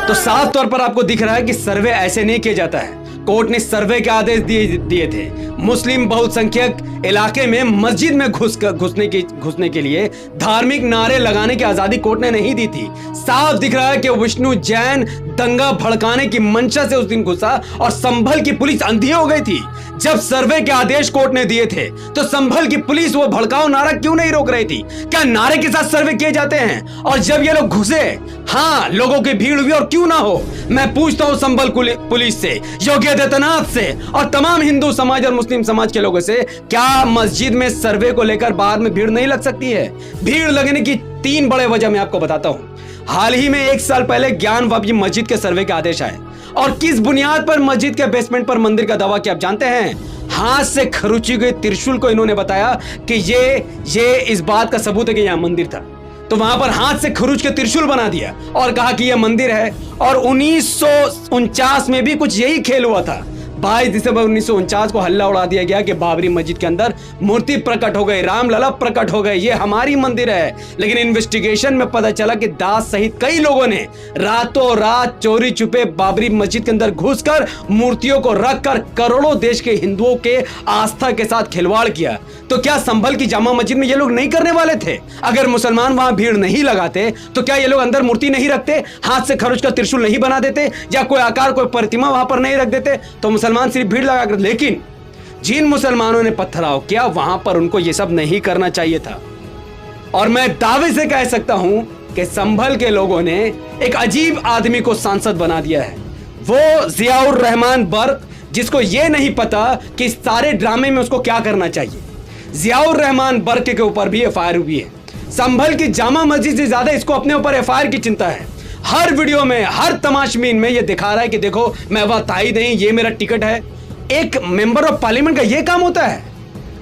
तो साफ तौर पर आपको दिख रहा है कि सर्वे ऐसे नहीं किया जाता है। कोर्ट ने सर्वे के आदेश दिए थे। मुस्लिम बहुसंख्यक इलाके में मस्जिद में घुसने के लिए धार्मिक नारे लगाने की आजादी कोर्ट ने नहीं दी थी। साफ दिख रहा है कि विष्णु जैन दंगा भड़काने की मंशा से उस दिन घुसा और संभल की पुलिस अंधी हो गई थी। जब सर्वे के आदेश कोर्ट ने दिए थे तो संभल की पुलिस वो भड़काऊ नारा क्यों नहीं रोक रही थी? क्या नारे के साथ सर्वे किए जाते हैं? और जब ये लोग घुसे, हाँ, लोगों की भीड़ हुई और क्यों ना हो। मैं पूछता हूं संभल पुलिस से, योगी आदित्यनाथ से और तमाम हिंदू समाज और मुस्लिम समाज के लोगों से, क्या मस्जिद में सर्वे को लेकर बाहर में भीड़ नहीं लग सकती है? भीड़ लगने की 3 बड़े वजह मैं आपको बताता हूं। हाल ही में 1 साल पहले ज्ञानवापी मस्जिद के सर्वे के आदेश आए और किस बुनियाद पर मस्जिद के बेसमेंट पर मंदिर का दावा किया आप जानते हैं? हाथ से खरोची गई त्रिशूल को इन्होंने बताया कि ये इस बात का सबूत है कि यहां मंदिर था। तो वहां पर हाथ से खरोच के त्रिशूल बना दिया और कहा कि यह मंदिर है। और 1949 में भी कुछ यही खेल हुआ था। 22 दिसंबर 1949 को हल्ला उड़ा दिया गया कि बाबरी मस्जिद के अंदर मूर्ति प्रकट हो गई, रामलला प्रकट हो गए, ये हमारी मंदिर है। लेकिन इन्वेस्टिगेशन में पता चला कि दास सहित कई लोगों ने रातों रात चोरी छुपे बाबरी मस्जिद के अंदर घुसकर मूर्तियों को रखकर करोड़ों देश के हिंदुओं के आस्था के साथ खिलवाड़ किया। तो क्या संभल की जामा मस्जिद में ये लोग नहीं करने वाले थे? अगर मुसलमान वहां भीड़ नहीं लगाते तो क्या ये लोग अंदर मूर्ति नहीं रखते, हाथ से खरोच का त्रिशूल नहीं बना देते, या कोई आकार कोई प्रतिमा वहां पर नहीं रख देते? तो मुसलमान सिर्फ भीड़ लगाकर, लेकिन जिन मुसलमानों ने पत्थराव किया वहां पर उनको ये सब नहीं करना चाहिए था। और मैं दावे से कह सकता हूं कि संभल के लोगों ने एक अजीब आदमी को सांसद बना दिया है। वो जियाउर रहमान बर्क, जिसको ये नहीं पता कि इस सारे ड्रामे में उसको क्या करना चाहिए। जियाउर रहमान बर्क के ऊपर भी एफआईआर हुई है। संभल की जामा मस्जिद से ज्यादा इसको अपने ऊपर एफआईआर की चिंता है। हर वीडियो में, हर तमाशबीन में ये दिखा रहा है कि देखो मैं वहां था ही नहीं, ये मेरा टिकट है। एक मेंबर ऑफ पार्लियामेंट का ये काम होता है?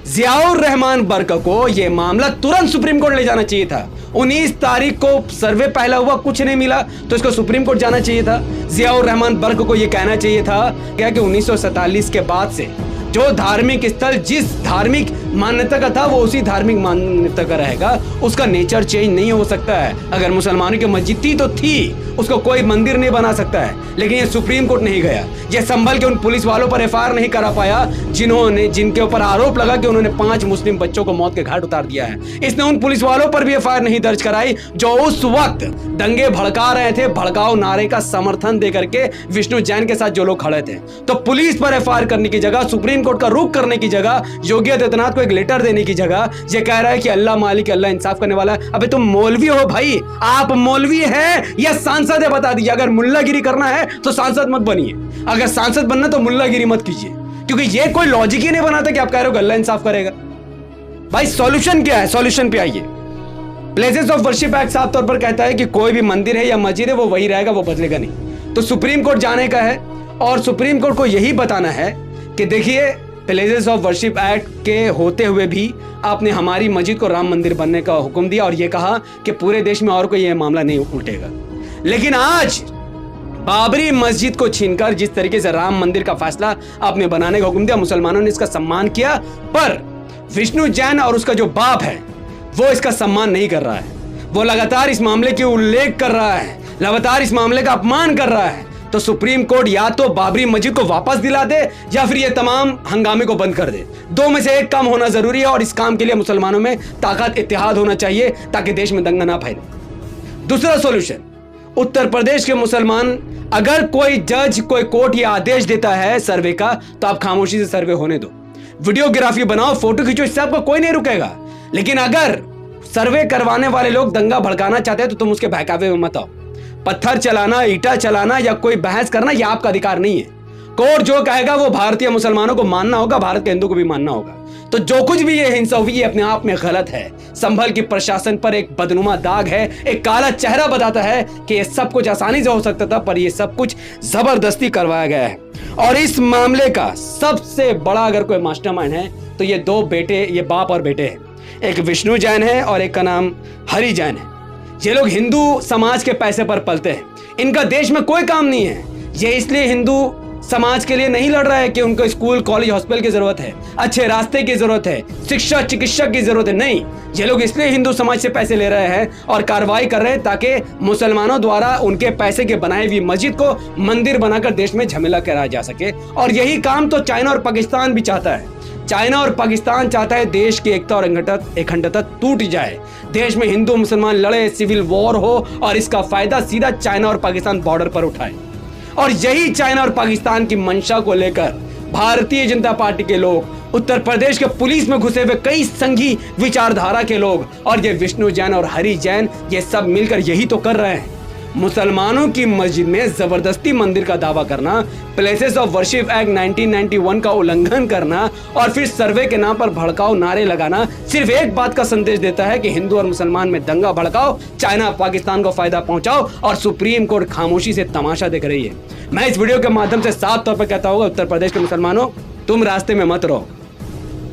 जियाउर रहमान बर्क को ये मामला तुरंत सुप्रीम कोर्ट ले जाना चाहिए था। 19 तारीख को सर्वे पहला हुआ, कुछ नहीं मिला तो इसको सुप्रीम कोर्ट जाना चाहिए था। जियाउर रहमान बर्क को ये कहना चाहिए था क्या कि 1947 के बाद से जो धार्मिक स्थल जिस धार्मिक मान्यता का था वो उसी धार्मिक मान्यता का रहेगा, उसका नेचर चेंज नहीं हो सकता है। अगर मुसलमानों की मस्जिद थी तो थी, उसको कोई मंदिर नहीं बना सकता है। लेकिन ये सुप्रीम कोर्ट नहीं गया, ये संभल के उन पुलिस वालों पर एफआईआर नहीं करा पाया जिनके ऊपर आरोप लगा कि उन्होंने 5 मुस्लिम बच्चों को मौत के घाट उतार दिया है। इसने उन पुलिस वालों पर भी एफआईआर नहीं दर्ज कराई जो उस वक्त दंगे भड़का रहे थे, भड़काऊ नारे का समर्थन देकर के विष्णु जैन के साथ जो लोग खड़े थे। तो पुलिस पर एफआईआर करने की जगह, सुप्रीम कोर्ट का रुख करने की जगह, योगी आदित्यनाथ को एक लेटर देने की जगह ये कह रहा है कि अल्लाह मालिक, अल्लाह इंसाफ करने वाला है। अबे तुम मौलवी हो भाई, आप मौलवी है या सांसद है? बता दीजिए। अगर मुल्लागिरी करना है तो सांसद मत बनिए, अगर सांसद बनना तो मुल्लागिरी मत कीजिए, क्योंकि ये कोई लॉजिक ही नहीं बनाता कि आप कह रहे हो अल्लाह इंसाफ करेगा। भाई सॉल्यूशन क्या है? सॉल्यूशन पे आइए। प्लेसेस ऑफ वर्शिप एक्ट साफ तौर पर कहता है कि कोई भी मंदिर है या मस्जिद है वो वही रहेगा, वो बदलेगा नहीं। तो सुप्रीम कोर्ट जाने का है और सुप्रीम कोर्ट को यही बताना है कि देखिए, प्लेसेस ऑफ वर्शिप एक्ट के होते हुए भी आपने हमारी मस्जिद को राम मंदिर बनने का हुक्म दिया और यह कहा कि पूरे देश में और कोई यह मामला नहीं उठेगा। लेकिन आज बाबरी मस्जिद को छीनकर जिस तरीके से राम मंदिर का फैसला आपने बनाने का हुक्म दिया, मुसलमानों ने इसका सम्मान किया, पर विष्णु जैन और उसका जो बाप है वो इसका सम्मान नहीं कर रहा है। वो लगातार इस मामले की उल्लेख कर रहा है, लगातार इस मामले का अपमान कर रहा है। तो सुप्रीम कोर्ट या तो बाबरी मस्जिद को वापस दिला दे या फिर ये तमाम हंगामे को बंद कर दे। 2 में से एक काम होना जरूरी है और इस काम के लिए मुसलमानों में ताकत, इत्तेहाद होना चाहिए ताकि देश में दंगा ना फैले। दूसरा सॉल्यूशन, उत्तर प्रदेश के मुसलमान, अगर कोई जज, कोई कोर्ट ये आदेश देता है सर्वे का, तो आप खामोशी से सर्वे होने दो, वीडियोग्राफी बनाओ, फोटो खींचो, इस सब को कोई नहीं रुकेगा। लेकिन अगर सर्वे करवाने वाले लोग दंगा भड़काना चाहते हैं तो तुम उसके बहकावे में मत आओ। पत्थर चलाना, ईटा चलाना या कोई बहस करना यह आपका अधिकार नहीं है। कोर्ट जो कहेगा वो भारतीय मुसलमानों को मानना होगा, भारत के हिंदू को भी मानना होगा। तो जो कुछ भी ये हिंसा हुई है अपने आप में गलत है। संभल की प्रशासन पर एक बदनुमा दाग है, एक काला चेहरा बताता है कि ये सब कुछ आसानी से हो सकता था, पर ये सब कुछ जबरदस्ती करवाया गया है। और इस मामले का सबसे बड़ा अगर कोई मास्टरमाइंड है तो ये 2 बेटे, ये बाप और बेटे हैं। एक विष्णु जैन है और एक का नाम हरि जैन है। ये लोग हिंदू समाज के पैसे पर पलते हैं, इनका देश में कोई काम नहीं है। ये इसलिए हिंदू समाज के लिए नहीं लड़ रहा है कि उनको स्कूल कॉलेज हॉस्पिटल की जरूरत है, अच्छे रास्ते की जरूरत है, शिक्षा चिकित्सक की जरूरत है। नहीं, ये लोग इसलिए हिंदू समाज से पैसे ले रहे हैं और कार्रवाई कर रहे हैं ताकि मुसलमानों द्वारा उनके पैसे के बनाई हुई मस्जिद को मंदिर बनाकर देश में झमेला कराया जा सके। और यही काम तो चाइना और पाकिस्तान भी चाहता है। चाइना और पाकिस्तान चाहता है देश की एकता और अखंडता टूट जाए, देश में हिंदू मुसलमान लड़े, सिविल वॉर हो और इसका फायदा सीधा चाइना और पाकिस्तान बॉर्डर पर उठाए। और यही चाइना और पाकिस्तान की मंशा को लेकर भारतीय जनता पार्टी के लोग, उत्तर प्रदेश के पुलिस में घुसे हुए कई संघी विचारधारा के लोग और ये विष्णु जैन और हरि जैन, ये सब मिलकर यही तो कर रहे हैं। मुसलमानों की मस्जिद में जबरदस्ती मंदिर का दावा करना, प्लेसेस ऑफ वर्शिप एक्ट 1991 का उल्लंघन करना और फिर सर्वे के नाम पर भड़काऊ नारे लगाना सिर्फ एक बात का संदेश देता है कि हिंदू और मुसलमान में दंगा भड़काओ, चाइना पाकिस्तान को फायदा पहुंचाओ और सुप्रीम कोर्ट खामोशी से तमाशा देख रही है। मैं इस वीडियो के माध्यम से साफ तौर पर कहता हूँ, उत्तर प्रदेश के मुसलमानों, तुम रास्ते में मत रहो,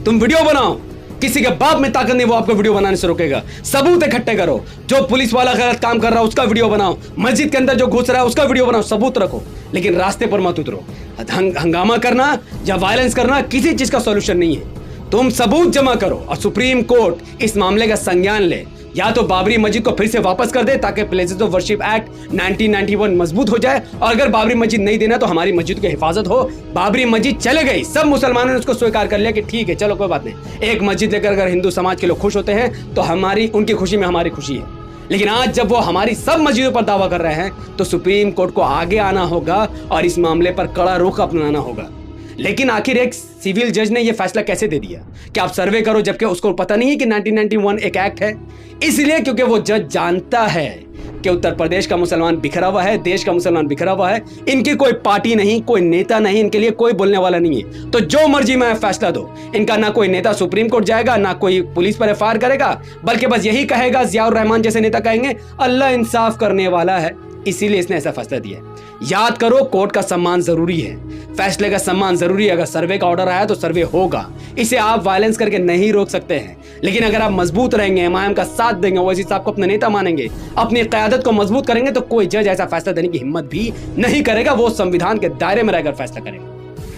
तुम वीडियो बनाओ। किसी के बाप में ताकत नहीं वो आपको वीडियो बनाने से रोकेगा। सबूत इकट्ठे करो, जो पुलिस वाला गलत काम कर रहा है उसका वीडियो बनाओ, मस्जिद के अंदर जो घुस रहा है उसका वीडियो बनाओ, सबूत रखो, लेकिन रास्ते पर मत उतरो। हंगामा करना या वायलेंस करना किसी चीज का सॉल्यूशन नहीं है। तुम सबूत जमा करो और सुप्रीम कोर्ट इस मामले का संज्ञान ले, या तो बाबरी मस्जिद को फिर से वापस कर दे ताकि प्लेसेस ऑफ वर्शिप एक्ट 1991 मजबूत हो जाए, और अगर बाबरी मस्जिद नहीं देना तो हमारी मस्जिद की हिफाजत हो। बाबरी मस्जिद चले गई, सब मुसलमानों ने उसको स्वीकार कर लिया कि ठीक है चलो कोई बात नहीं, एक मस्जिद लेकर अगर हिंदू समाज के लोग खुश होते हैं तो हमारी उनकी खुशी में हमारी खुशी है। लेकिन आज जब वो हमारी सब मस्जिदों पर दावा कर रहे हैं तो सुप्रीम कोर्ट को आगे आना होगा और इस मामले पर कड़ा रुख अपनाना होगा। लेकिन आखिर एक सिविल जज ने यह फैसला कैसे दे दिया कि आप सर्वे करो, जबकि उसको पता नहीं है कि 1991 एक एक्ट है? इसलिए क्योंकि वो जज जानता है कि उत्तर प्रदेश का मुसलमान बिखरा हुआ है, देश का मुसलमान बिखरा हुआ है, इनकी कोई पार्टी नहीं, कोई नेता नहीं, इनके लिए कोई बोलने वाला नहीं है, तो जो मर्जी में फैसला दो। इनका ना कोई नेता सुप्रीम कोर्ट जाएगा, ना कोई पुलिस पर एफआईआर करेगा, बल्कि बस यही कहेगा, जियाउर रहमान जैसे नेता कहेंगे अल्लाह इंसाफ करने वाला है, इसीलिए इसने ऐसा फैसला दिया। याद करो, कोर्ट का सम्मान जरूरी है, फैसले का सम्मान जरूरी है। अगर सर्वे का ऑर्डर आया तो सर्वे होगा, इसे आप वायलेंस करके नहीं रोक सकते हैं। लेकिन अगर आप मजबूत रहेंगे, इमाम का साथ देंगे, ओवैसी साहब को अपने नेता मानेंगे, अपनी क़यादत को मजबूत करेंगे, तो कोई जज ऐसा फैसला देने की हिम्मत भी नहीं करेगा। वो संविधान के दायरे में रहकर फैसला करेगा।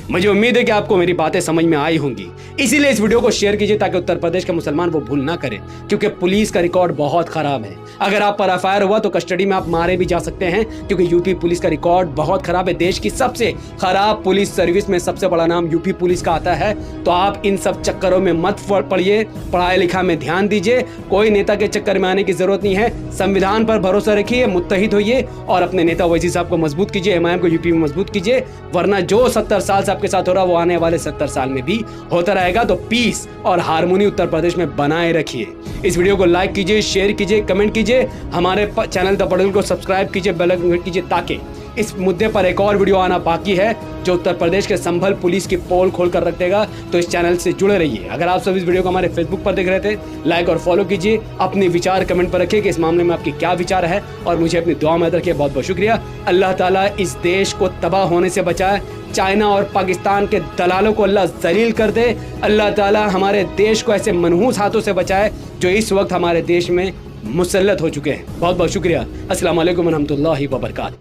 मुझे उम्मीद है कि आपको मेरी बातें समझ में आई होंगी, इसीलिए इस वीडियो को शेयर कीजिए ताकि उत्तर प्रदेश के मुसलमान वो भूल ना करें, क्योंकि पुलिस का रिकॉर्ड बहुत खराब है। अगर आप पर एफआईआर हुआ तो कस्टडी में आप मारे भी जा सकते हैं, क्योंकि यूपी पुलिस का रिकॉर्ड बहुत खराब है। देश की सबसे खराब पुलिस सर्विस में सबसे बड़ा नाम यूपी पुलिस का आता है। तो आप इन सब चक्करों में मत पड़िए, पढ़ाई लिखा में ध्यान दीजिए, कोई नेता के चक्कर में आने की जरूरत नहीं है। संविधान पर भरोसा रखिए, मुत्तहिद होइए और अपने नेता ओवैसी साहब को मजबूत कीजिए, इमाम को यूपी में मजबूत कीजिए, वरना जो 70 साल से आपके साथ हो रहा वो आने वाले 70 साल में भी होता रहेगा। तो पीस और हार्मोनी उत्तर प्रदेश में बनाए रखिए। इस वीडियो को लाइक कीजिए, शेयर कीजिए, कमेंट कीजिए, हमारे चैनल द पटेल को सब्सक्राइब कीजिए, बेल आइकन क्लिक कीजिए, ताकि इस मुद्दे पर एक और वीडियो आना बाकी है जो उत्तर प्रदेश के संभल पुलिस की पोल खोल कर रख देगा। तो इस चैनल से जुड़े रहिए। अगर आप सब इस वीडियो को हमारे फेसबुक पर देख रहे थे, लाइक और फॉलो कीजिए, अपने विचार कमेंट पर रखिए कि इस मामले में आपकी क्या विचार है, और मुझे अपनी दुआ में रखिए। बहुत बहुत शुक्रिया। अल्लाह ताला इस देश को तबाह होने से बचाए, चाइना और पाकिस्तान के दलालों को अल्लाह जलील कर दे। अल्लाह ताला हमारे देश को ऐसे मनहूस हाथों से बचाए जो इस वक्त हमारे देश में मुसल्लत हो चुके हैं। बहुत बहुत शुक्रिया। अस्सलाम वालेकुम व रहमतुल्लाहि व बरकातहू।